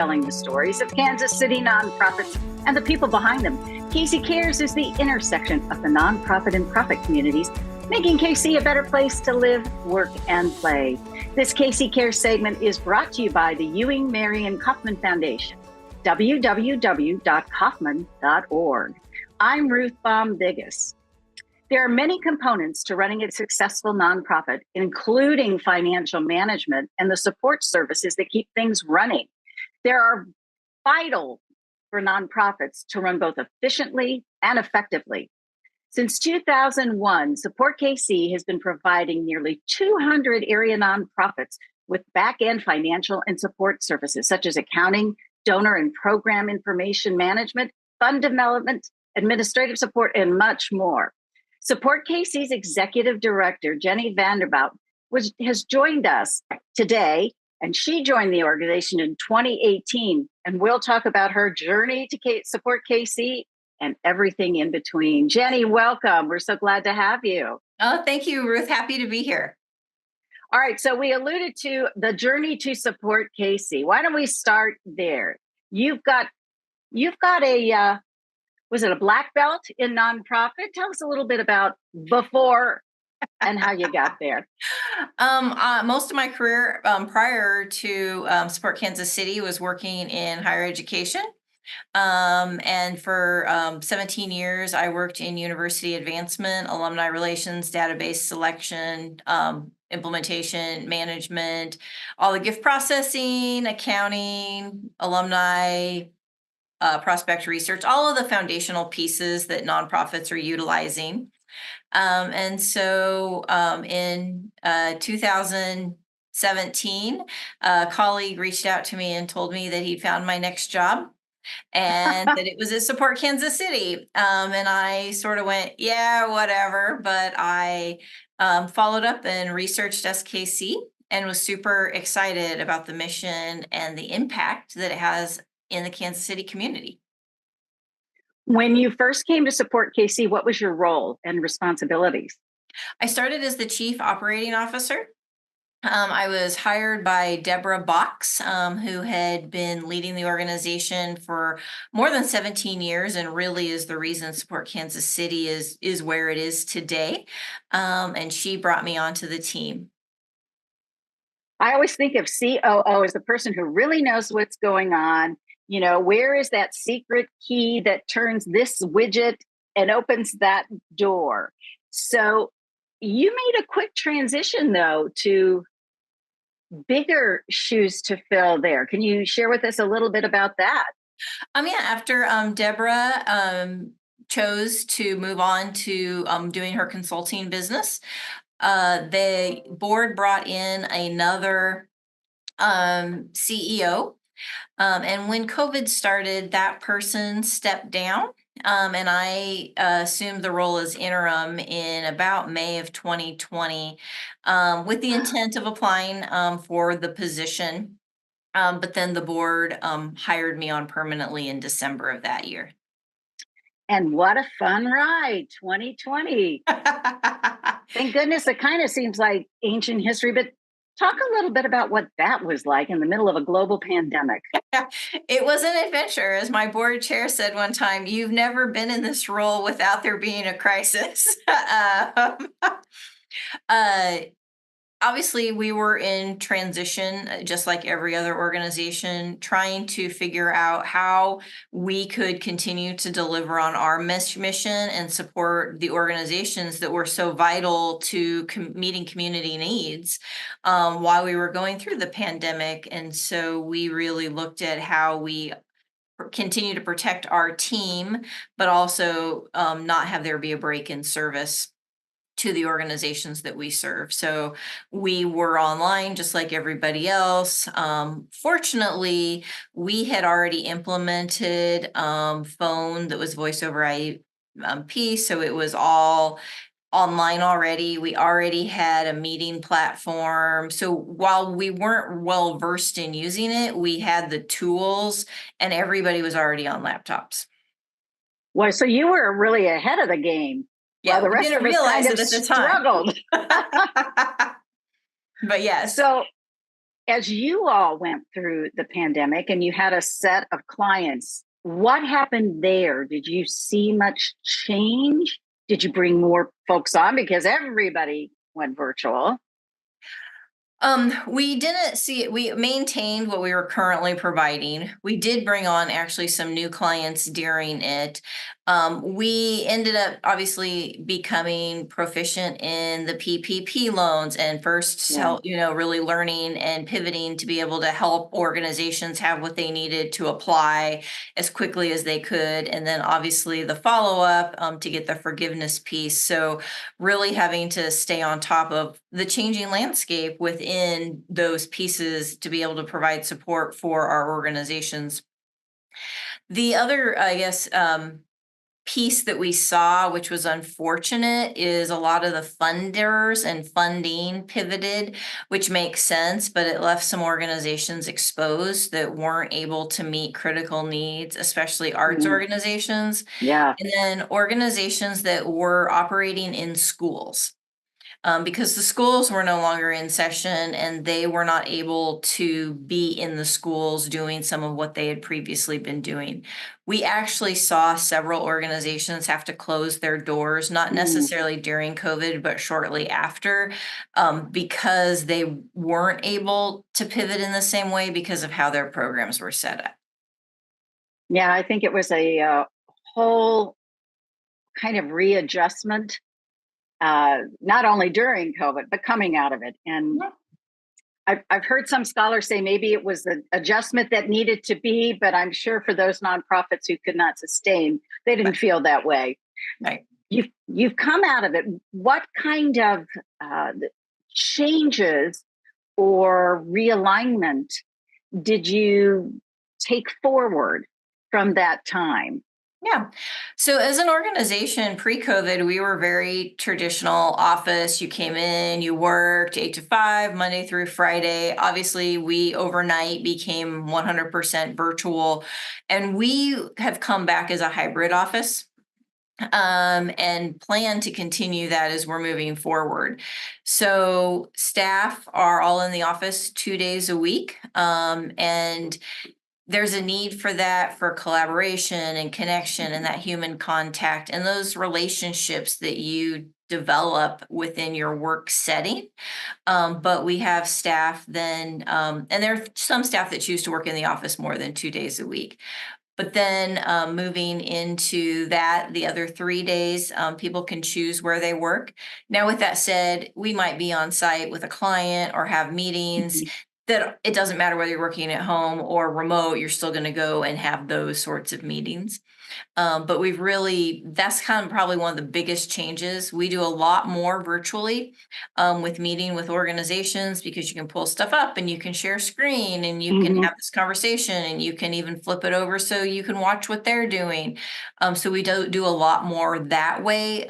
telling the stories of Kansas City nonprofits and the people behind them. KC Cares is the intersection of the nonprofit and profit communities, making KC a better place to live, work, and play. This KC Cares segment is brought to you by the Ewing, Marion Kaufman Foundation, www.kaufman.org. I'm Ruth Baum-Biggis. There are many components to running a successful nonprofit, including financial management and the support services that keep things running. They are vital for nonprofits to run both efficiently and effectively. Since 2001, Support KC has been providing nearly 200 area nonprofits with back-end financial and support services such as accounting, donor and program information management, fund development, administrative support, and much more. Support KC's executive director, Jenne Vanderbout, has joined us today, and she joined the organization in 2018. And we'll talk about her journey to Support KC and everything in between. Jenne, welcome. We're so glad to have you. Oh, thank you, Ruth. Happy to be here. All right, so we alluded to the journey to Support KC. Why don't we start there? You've got a was it a black belt in nonprofit? Tell us a little bit about before and how you got there. Most of my career prior to Support Kansas City was working in higher education. And for 17 years, I worked in university advancement, alumni relations, database selection, implementation, management, all the gift processing, accounting, alumni, prospect research, all of the foundational pieces that nonprofits are utilizing. And so in 2017, a colleague reached out to me and told me that he'd found my next job and that it was at Support Kansas City. And I sort of went, yeah, whatever. But I followed up and researched SKC and was super excited about the mission and the impact that it has in the Kansas City community. When you first came to Support KC, what was your role and responsibilities? I started as the Chief Operating Officer. I was hired by Deborah Box, who had been leading the organization for more than 17 years and really is the reason Support Kansas City is where it is today. And she brought me onto the team. I always think of COO as the person who really knows what's going on. You know, where is that secret key that turns this widget and opens that door? So you made a quick transition, though, to bigger shoes to fill there. Can you share with us a little bit about that? Yeah, after Deborah chose to move on to doing her consulting business, the board brought in another CEO. And when COVID started, that person stepped down, and I assumed the role as interim in about May of 2020 with the intent of applying for the position. But then the board hired me on permanently in December of that year. And what a fun ride, 2020. Thank goodness. It kind of seems like ancient history, but talk a little bit about what that was like in the middle of a global pandemic. It was an adventure. As my board chair said one time, you've never been in this role without there being a crisis. Obviously, we were in transition, just like every other organization, trying to figure out how we could continue to deliver on our mission and support the organizations that were so vital to meeting community needs while we were going through the pandemic. And so we really looked at how we continue to protect our team, but also not have there be a break in service to the organizations that we serve. So we were online just like everybody else. Fortunately, we had already implemented phone that was voice over IP, so it was all online already. We already had a meeting platform. So while we weren't well versed in using it, we had the tools and everybody was already on laptops. Well, so you were really ahead of the game. Yeah, well, the rest didn't of us realize kind it of at the time. struggled. But yes. So as you all went through the pandemic and you had a set of clients, what happened there? Did you see much change? Did you bring more folks on because everybody went virtual? We didn't see it. We maintained what we were currently providing. We did bring on actually some new clients during it. We ended up obviously becoming proficient in the PPP loans and first, Yeah. really learning and pivoting to be able to help organizations have what they needed to apply as quickly as they could. And then obviously the follow up to get the forgiveness piece. So really having to stay on top of the changing landscape within those pieces to be able to provide support for our organizations. The other, I guess, piece that we saw, which was unfortunate, is a lot of the funders and funding pivoted, which makes sense, but it left some organizations exposed that weren't able to meet critical needs, especially arts organizations, Yeah. and then organizations that were operating in schools. Because the schools were no longer in session and they were not able to be in the schools doing some of what they had previously been doing. We actually saw several organizations have to close their doors, not necessarily during COVID, but shortly after, because they weren't able to pivot in the same way because of how their programs were set up. Yeah, I think it was a whole kind of readjustment, not only during COVID, but coming out of it. And I've heard some scholars say maybe it was the adjustment that needed to be, but I'm sure for those nonprofits who could not sustain, they didn't feel that way. Right. You've come out of it. What kind of changes or realignment did you take forward from that time? Yeah. So as an organization pre-COVID, we were very traditional office. You came in, you worked 8 to 5, Monday through Friday. Obviously, we overnight became 100% virtual. And we have come back as a hybrid office. And plan to continue that as we're moving forward. So staff are all in the office 2 days a week. And there's a need for that, for collaboration and connection and that human contact and those relationships that you develop within your work setting. But we have staff then, and there are some staff that choose to work in the office more than 2 days a week. But then moving into that, the other 3 days, people can choose where they work. Now, with that said, we might be on site with a client or have meetings that it doesn't matter whether you're working at home or remote, you're still going to go and have those sorts of meetings. But that's kind of probably one of the biggest changes. We do a lot more virtually with meeting with organizations because you can pull stuff up and you can share screen and you can have this conversation and you can even flip it over so you can watch what they're doing. So we do a lot more that way.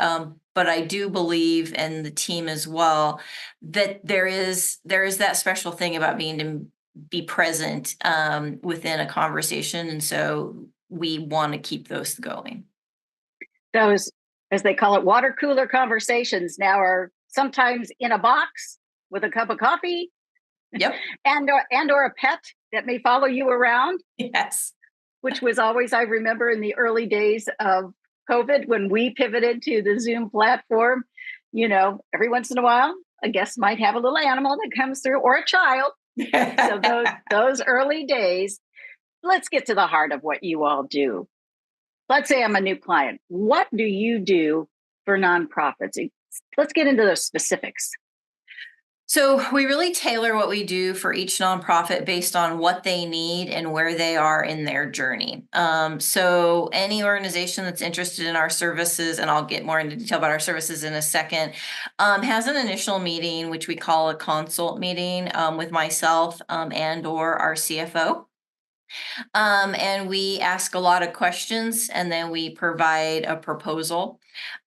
But I do believe, and the team as well, that there is that special thing about being to be present within a conversation. And so we want to keep those going. Those, as they call it, water cooler conversations now are sometimes in a box with a cup of coffee. Yep. and or a pet that may follow you around. Yes. Which was always, I remember in the early days of COVID when we pivoted to the Zoom platform, every once in a while, a guest might have a little animal that comes through or a child. So those early days. Let's get to the heart of what you all do. Let's say I'm a new client. What do you do for nonprofits? Let's get into those specifics. So we really tailor what we do for each nonprofit based on what they need and where they are in their journey. So any organization that's interested in our services, and I'll get more into detail about our services in a second, has an initial meeting, which we call a consult meeting with myself and or our CFO. And we ask a lot of questions, and then we provide a proposal.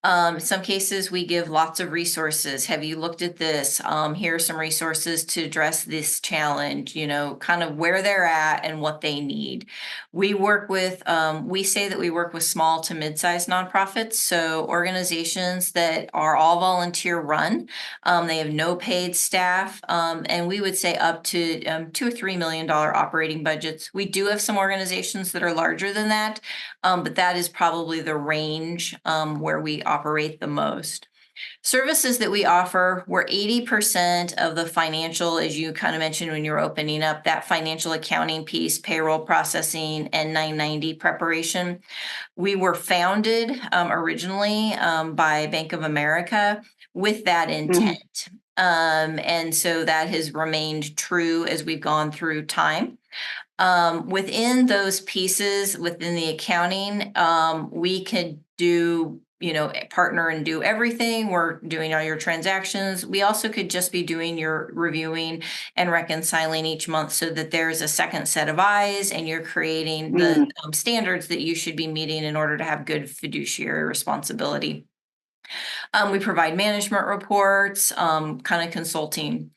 In some cases, we give lots of resources. Have you looked at this? Here are some resources to address this challenge, kind of where they're at and what they need. We say that we work with small to mid-sized nonprofits, so organizations that are all volunteer run. They have no paid staff, and we would say up to $2 or $3 million operating budgets. We do have some organizations that are larger than that, but that is probably the range where we operate the most. Services that we offer, we're 80% of the financial, as you kind of mentioned when you were opening up, that financial accounting piece, payroll processing, and 990 preparation. We were founded originally by Bank of America with that intent. And so that has remained true as we've gone through time. Within those pieces, within the accounting, we could do, partner and do everything. We're doing all your transactions. We also could just be doing your reviewing and reconciling each month so that there's a second set of eyes and you're creating the standards that you should be meeting in order to have good fiduciary responsibility. We provide management reports, kind of consulting.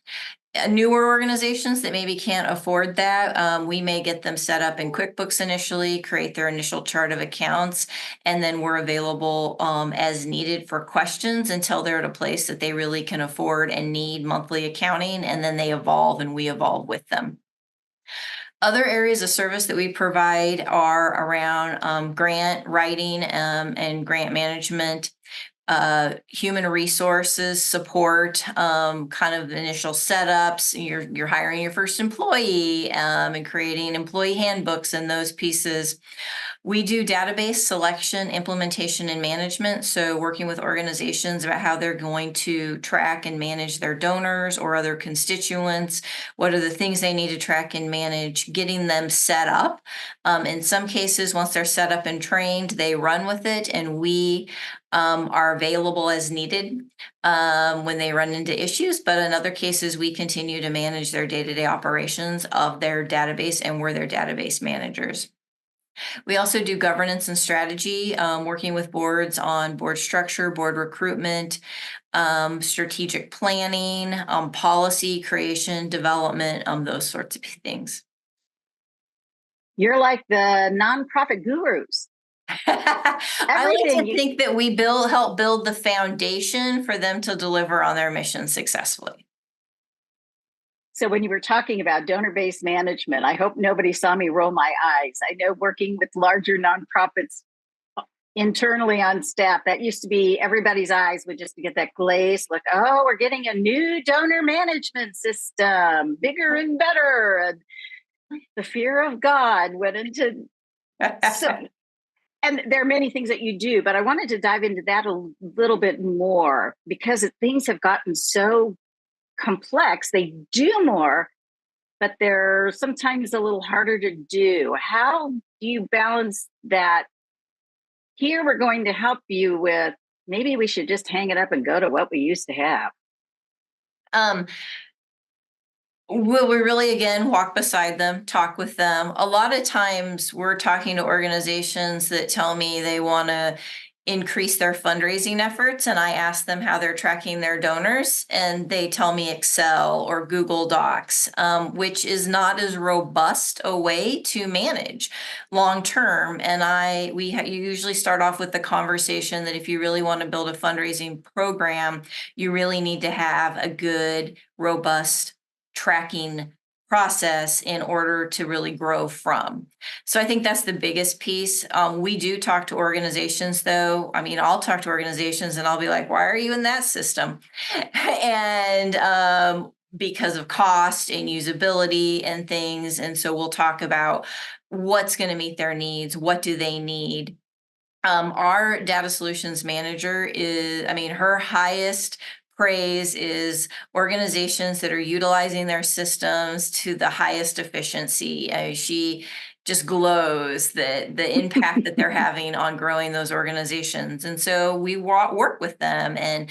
Newer organizations that maybe can't afford that, we may get them set up in QuickBooks initially, create their initial chart of accounts, and then we're available as needed for questions until they're at a place that they really can afford and need monthly accounting, and then they evolve and we evolve with them. Other areas of service that we provide are around grant writing and grant management, human resources support, kind of initial setups. You're hiring your first employee and creating employee handbooks and those pieces. We do database selection, implementation, and management. So working with organizations about how they're going to track and manage their donors or other constituents. What are the things they need to track and manage, getting them set up. In some cases, once they're set up and trained, they run with it, and we are available as needed when they run into issues. But in other cases, we continue to manage their day-to-day operations of their database, and we're their database managers. We also do governance and strategy, working with boards on board structure, board recruitment, strategic planning, policy creation, development, those sorts of things. You're like the nonprofit gurus. I like to think that we help build the foundation for them to deliver on their mission successfully. So when you were talking about donor-based management, I hope nobody saw me roll my eyes. I know working with larger nonprofits internally on staff, that used to be everybody's eyes would just get that glazed look. Oh, we're getting a new donor management system, bigger and better. And the fear of God went into and there are many things that you do, but I wanted to dive into that a little bit more because things have gotten so complex. They do more, but they're sometimes a little harder to do. How do you balance that? Here we're going to help you with, maybe we should just hang it up and go to what we used to have. Will we really, again, walk beside them, talk with them? A lot of times we're talking to organizations that tell me they want to increase their fundraising efforts, and I ask them how they're tracking their donors, and they tell me Excel or Google Docs, which is not as robust a way to manage long term. And you usually start off with the conversation that if you really want to build a fundraising program, you really need to have a good, robust tracking process in order to really grow from. So I think that's the biggest piece. We do talk to organizations, though. I mean, I'll talk to organizations and I'll be like, why are you in that system? And because of cost and usability and things. And so we'll talk about what's going to meet their needs. What do they need? Our data solutions manager her highest praise is organizations that are utilizing their systems to the highest efficiency. She just glows the impact that they're having on growing those organizations. And so we work with them and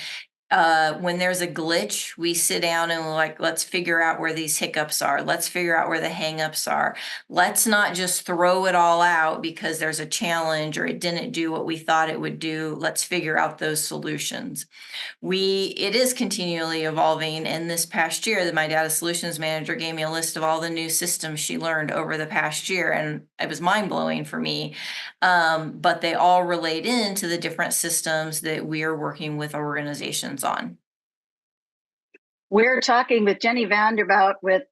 when there's a glitch, we sit down and like, let's figure out where these hiccups are. Let's figure out where the hangups are. Let's not just throw it all out because there's a challenge or it didn't do what we thought it would do. Let's figure out those solutions. It is continually evolving. And this past year, my data solutions manager gave me a list of all the new systems she learned over the past year. And it was mind blowing for me. But they all relate into the different systems that we are working with organizations on. We're talking with Jenne Vanderbout with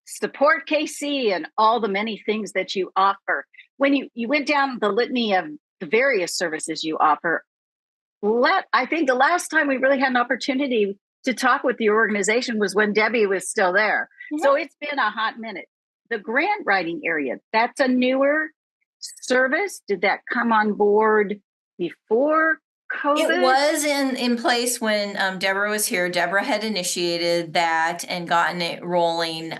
Support KC and all the many things that you offer. When you went down the litany of the various services you offer, I think the last time we really had an opportunity to talk with the organization was when Debbie was still there. Mm-hmm. So it's been a hot minute. The grant writing area, that's a newer service. Did that come on board before COVID? It was in place when Deborah was here. Deborah had initiated that and gotten it rolling.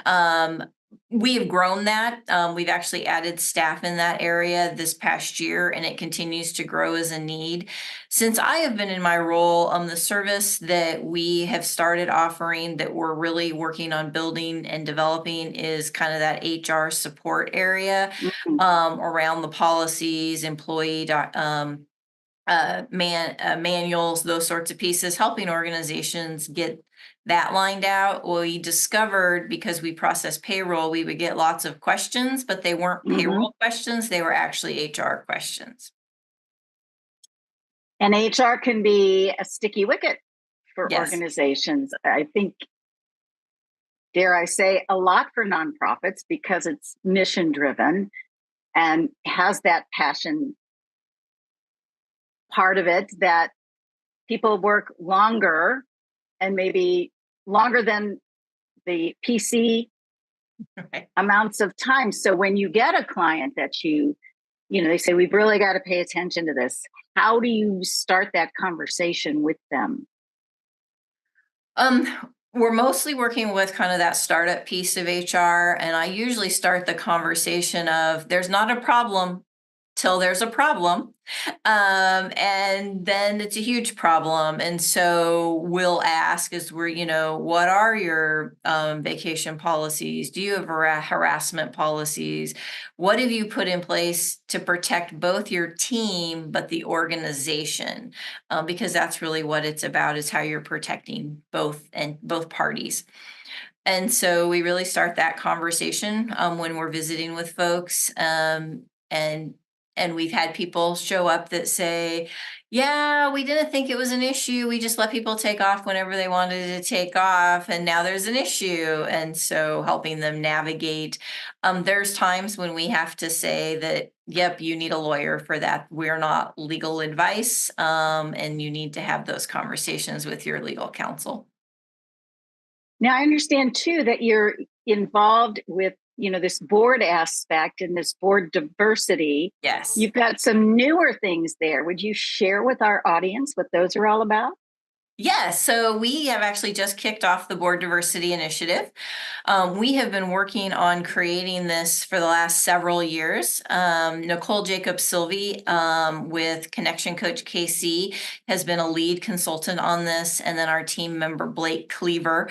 We have grown that. We've actually added staff in that area this past year, and it continues to grow as a need. Since I have been in my role, the service that we have started offering that we're really working on building and developing is kind of that HR support area, mm-hmm. Around the policies, employee manuals, those sorts of pieces, helping organizations get that lined out. Well, we discovered because we process payroll, we would get lots of questions, but they weren't payroll mm-hmm. questions. They were actually HR questions. And HR can be a sticky wicket for yes. organizations. I think, dare I say, a lot for nonprofits because it's mission driven and has that passion part of it that people work longer and maybe longer than the PC right. amounts of time. So when you get a client that they say, we've really got to pay attention to this. How do you start that conversation with them? We're mostly working with kind of that startup piece of HR. And I usually start the conversation of there's not a problem till there's a problem. And then it's a huge problem. And so we'll ask what are your vacation policies? Do you have harassment policies? What have you put in place to protect both your team, but the organization? Because that's really what it's about, is how you're protecting both parties. And so we really start that conversation when we're visiting with folks. And we've had people show up that say, yeah, we didn't think it was an issue. We just let people take off whenever they wanted to take off. And now there's an issue. And so helping them navigate. There's times when we have to say that, yep, you need a lawyer for that. We're not legal advice. And you need to have those conversations with your legal counsel. Now, I understand, too, that you're involved with this board aspect and this board diversity. Yes. You've got some newer things there. Would you share with our audience what those are all about? Yes. So we have actually just kicked off the Board Diversity Initiative. We have been working on creating this for the last several years. Nicole Jacobs-Sylvie with Connection Coach KC has been a lead consultant on this. And then our team member, Blake Cleaver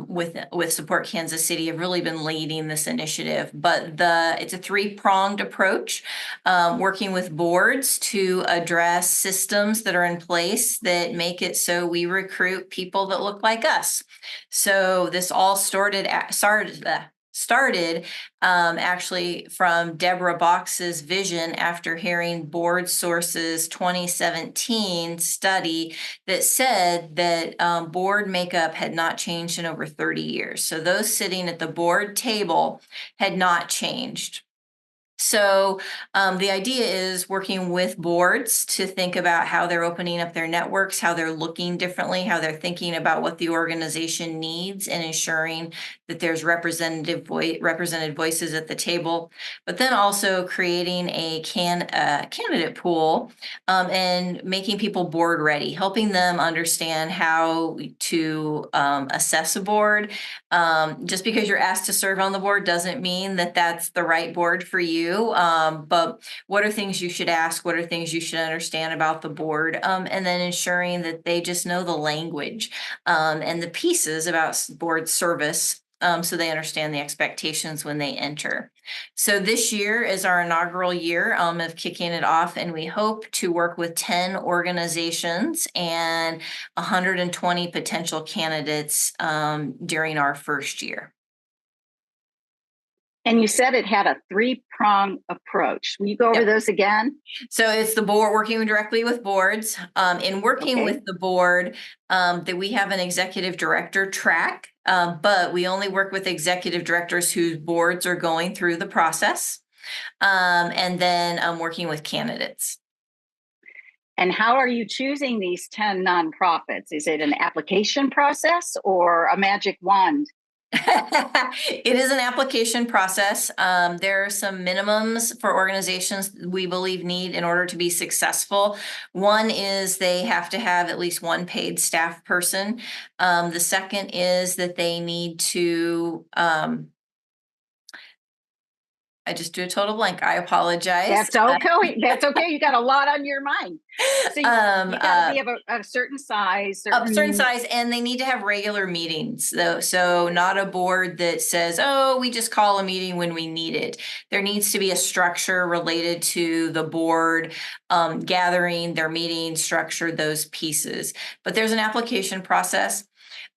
with Support Kansas City, have really been leading this initiative. But it's a three-pronged approach, working with boards to address systems that are in place that make it so we recruit people that look like us. So this all started actually from Deborah Box's vision after hearing Board Source's 2017 study that said that board makeup had not changed in over 30 years. So those sitting at the board table had not changed. So the idea is working with boards to think about how they're opening up their networks, how they're looking differently, how they're thinking about what the organization needs, and ensuring that there's represented voices at the table, but then also creating a candidate pool, and making people board ready, helping them understand how to assess a board. Just because you're asked to serve on the board doesn't mean that that's the right board for you. But what are things you should ask? What are things you should understand about the board? And then ensuring that they just know the language and the pieces about board service, so they understand the expectations when they enter. So this year is our inaugural year of kicking it off, and we hope to work with 10 organizations and 120 potential candidates during our first year. And you said it had a 3-prong approach. Will you go over those again? So it's the board working directly with boards. In working with the board, that we have an executive director track, but we only work with executive directors whose boards are going through the process. And then working with candidates. And how are you choosing these 10 nonprofits? Is it an application process or a magic wand? It is an application process. There are some minimums for organizations we believe need in order to be successful. One is they have to have at least one paid staff person. The second is that they need to, I just do a total blank. I apologize. That's okay. That's okay. You got a lot on your mind. So you got to be of a certain size. A certain size, and they need to have regular meetings, though. So not a board that says, oh, we just call a meeting when we need it. There needs to be a structure related to the board gathering, their meeting structure, those pieces. But there's an application process.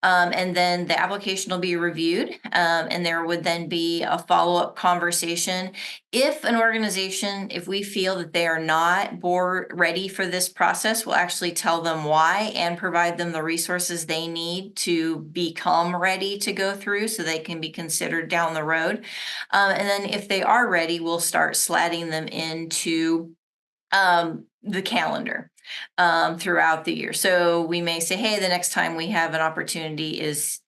And then the application will be reviewed, and there would then be a follow-up conversation. If an organization, if we feel that they are not board ready for this process, we'll actually tell them why and provide them the resources they need to become ready to go through so they can be considered down the road. And then if they are ready, we'll start slotting them into the calendar throughout the year. So we may say, hey, the next time we have an opportunity is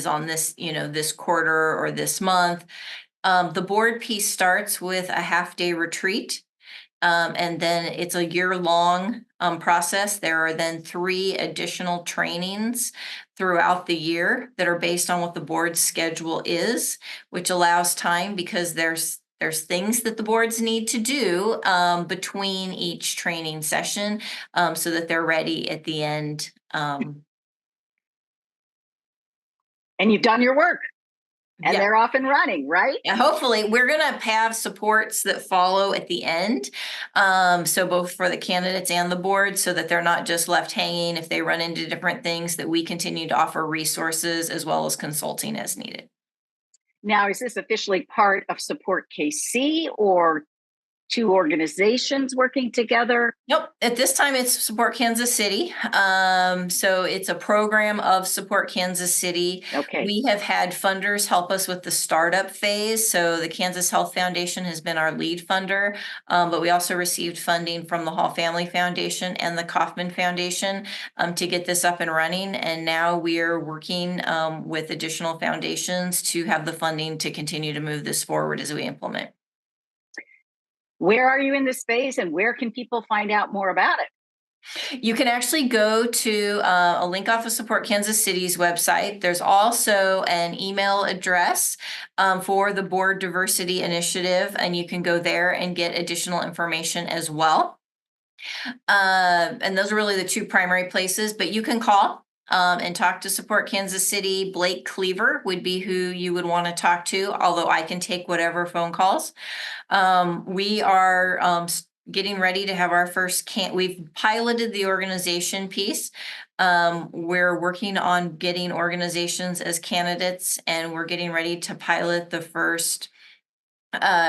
on this, this quarter or this month. The board piece starts with a half-day retreat. And then it's a year-long process. There are then 3 additional trainings throughout the year that are based on what the board's schedule is, which allows time because there's things that the boards need to do between each training session so that they're ready at the end. And you've done your work. And they're off and running, right? Yeah, hopefully we're going to have supports that follow at the end. So both for the candidates and the board, so that they're not just left hanging if they run into different things, that we continue to offer resources as well as consulting as needed. Now, is this officially part of Support KC or 2 organizations working together? Nope. At this time, it's Support Kansas City. So it's a program of Support Kansas City. Okay. We have had funders help us with the startup phase. So the Kansas Health Foundation has been our lead funder, but we also received funding from the Hall Family Foundation and the Kauffman Foundation to get this up and running. And now we are working with additional foundations to have the funding to continue to move this forward as we implement. Where are you in this phase, and where can people find out more about it? You can actually go to a link off of Support Kansas City's website. There's also an email address for the Board Diversity Initiative, and you can go there and get additional information as well. And those are really the 2 primary places, but you can call and talk to Support Kansas City. Blake Cleaver would be who you would want to talk to, although I can take whatever phone calls. We are getting ready to have our first we've piloted the organization piece. We're working on getting organizations as candidates, and we're getting ready to pilot the first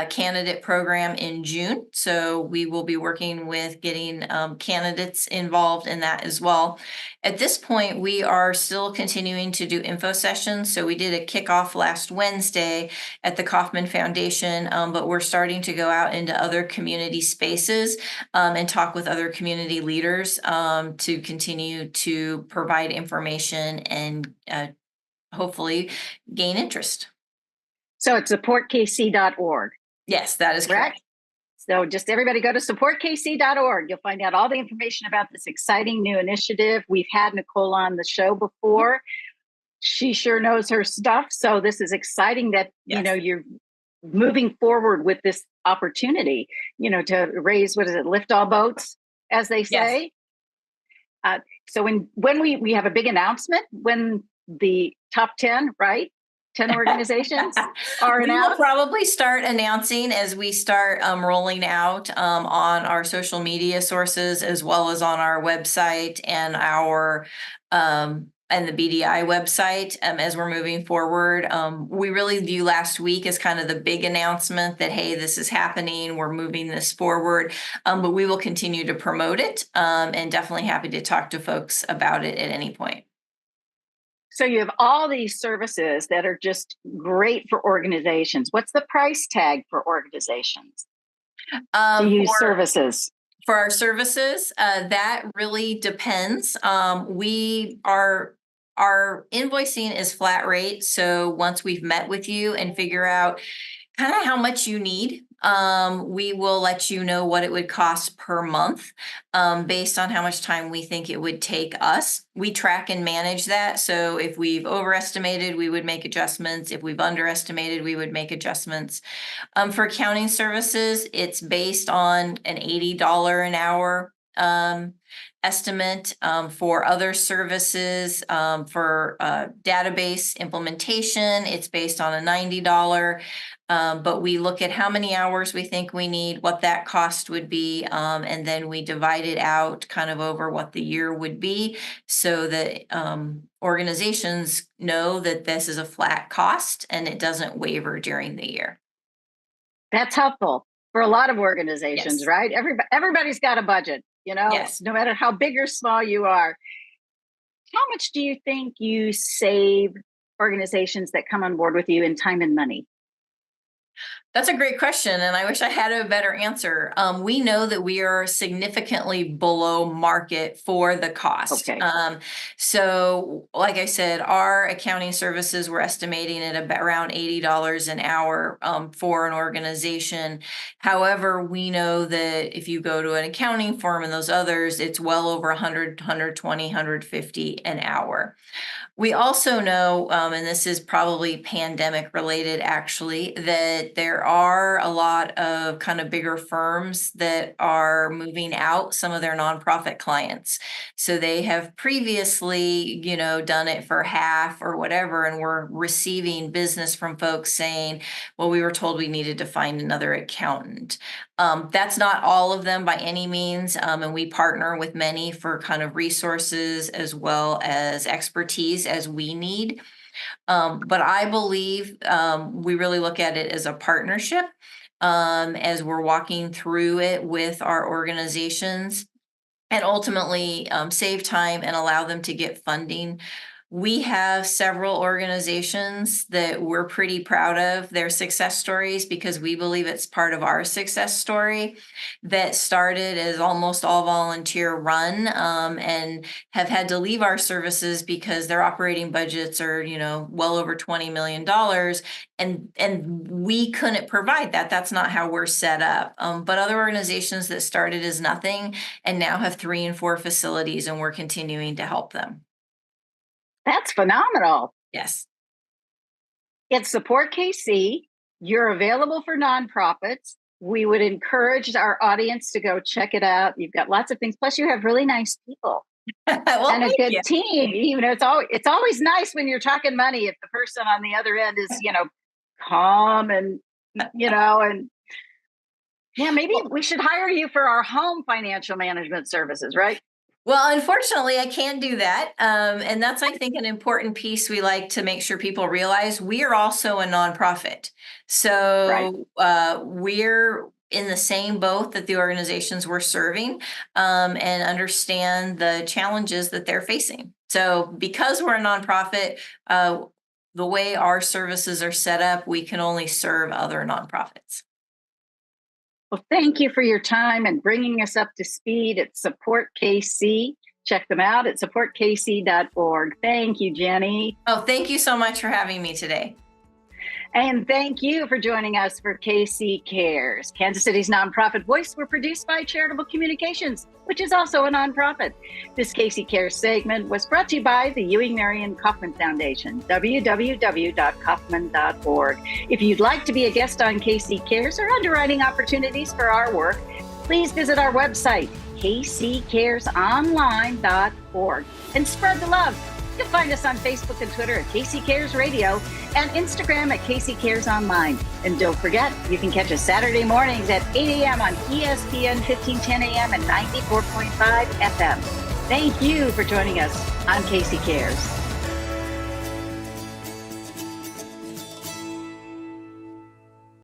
candidate program in June. So we will be working with getting candidates involved in that as well. At this point, we are still continuing to do info sessions. So we did a kickoff last Wednesday at the Kauffman Foundation, but we're starting to go out into other community spaces and talk with other community leaders to continue to provide information and hopefully gain interest. So it's supportkc.org. Yes, that is correct. So just everybody go to supportkc.org. You'll find out all the information about this exciting new initiative. We've had Nicole on the show before. She sure knows her stuff. So this is exciting that, Yes. You're moving forward with this opportunity, to raise, lift all boats, as they say. Yes. So when we have a big announcement, when the top 10, right? 10 organizations are announced. We will probably start announcing as we start rolling out on our social media sources, as well as on our website and our and the BDI website as we're moving forward. We really view last week as kind of the big announcement that, hey, this is happening, we're moving this forward, but we will continue to promote it and definitely happy to talk to folks about it at any point. So you have all these services that are just great for organizations. What's the price tag for organizations to use services? For our services, that really depends. Our invoicing is flat rate. So once we've met with you and figure out kind of how much you need, we will let you know what it would cost per month based on how much time we think it would take us. We track and manage that. So if we've overestimated, we would make adjustments. If we've underestimated, we would make adjustments. For accounting services, it's based on an $80 an hour estimate. For other services, for database implementation, it's based on a $90. But we look at how many hours we think we need, what that cost would be, and then we divide it out kind of over what the year would be, so that organizations know that this is a flat cost and it doesn't waver during the year. That's helpful for a lot of organizations, yes. Right? Everybody's got a budget, yes. No matter how big or small you are. How much do you think you save organizations that come on board with you in time and money? That's a great question, and I wish I had a better answer. We know that we are significantly below market for the cost. Okay. So, like I said, our accounting services, we're estimating at about around $80 an hour for an organization. However, we know that if you go to an accounting firm and those others, it's well over 100, 120, 150 an hour. We also know, and this is probably pandemic related actually, that there are a lot of kind of bigger firms that are moving out some of their nonprofit clients. So they have previously, done it for half or whatever, and we're receiving business from folks saying, well, we were told we needed to find another accountant. That's not all of them by any means, and we partner with many for kind of resources as well as expertise as we need. But I believe we really look at it as a partnership as we're walking through it with our organizations, and ultimately save time and allow them to get funding. We have several organizations that we're pretty proud of their success stories, because we believe it's part of our success story, that started as almost all volunteer run and have had to leave our services because their operating budgets are, well over $20 million. And we couldn't provide that. That's not how we're set up. But other organizations that started as nothing and now have 3 and 4 facilities, and we're continuing to help them. That's phenomenal. Yes. It's Support KC. You're available for nonprofits. We would encourage our audience to go check it out. You've got lots of things. Plus, you have really nice people well, and a good team. It's always nice when you're talking money if the person on the other end is, calm and, and yeah, maybe we should hire you for our home financial management services, right? Well, unfortunately, I can't do that. And that's, I think, an important piece we like to make sure people realize. We are also a nonprofit. So we're in the same boat that the organizations we're serving and understand the challenges that they're facing. So because we're a nonprofit, the way our services are set up, we can only serve other nonprofits. Well, thank you for your time and bringing us up to speed at Support KC. Check them out at supportkc.org. Thank you, Jenne. Oh, thank you so much for having me today. And thank you for joining us for KC Cares, Kansas City's nonprofit voice. We're produced by Charitable Communications, which is also a nonprofit. This KC Cares segment was brought to you by the Ewing Marion Kaufman Foundation, www.kaufman.org. If you'd like to be a guest on KC Cares or underwriting opportunities for our work, please visit our website, kccaresonline.org, and spread the love. You can find us on Facebook and Twitter at KC Cares Radio and Instagram at KC Cares Online. And don't forget, you can catch us Saturday mornings at 8 a.m. on ESPN 1510 a.m. and 94.5 FM. Thank you for joining us on KC Cares.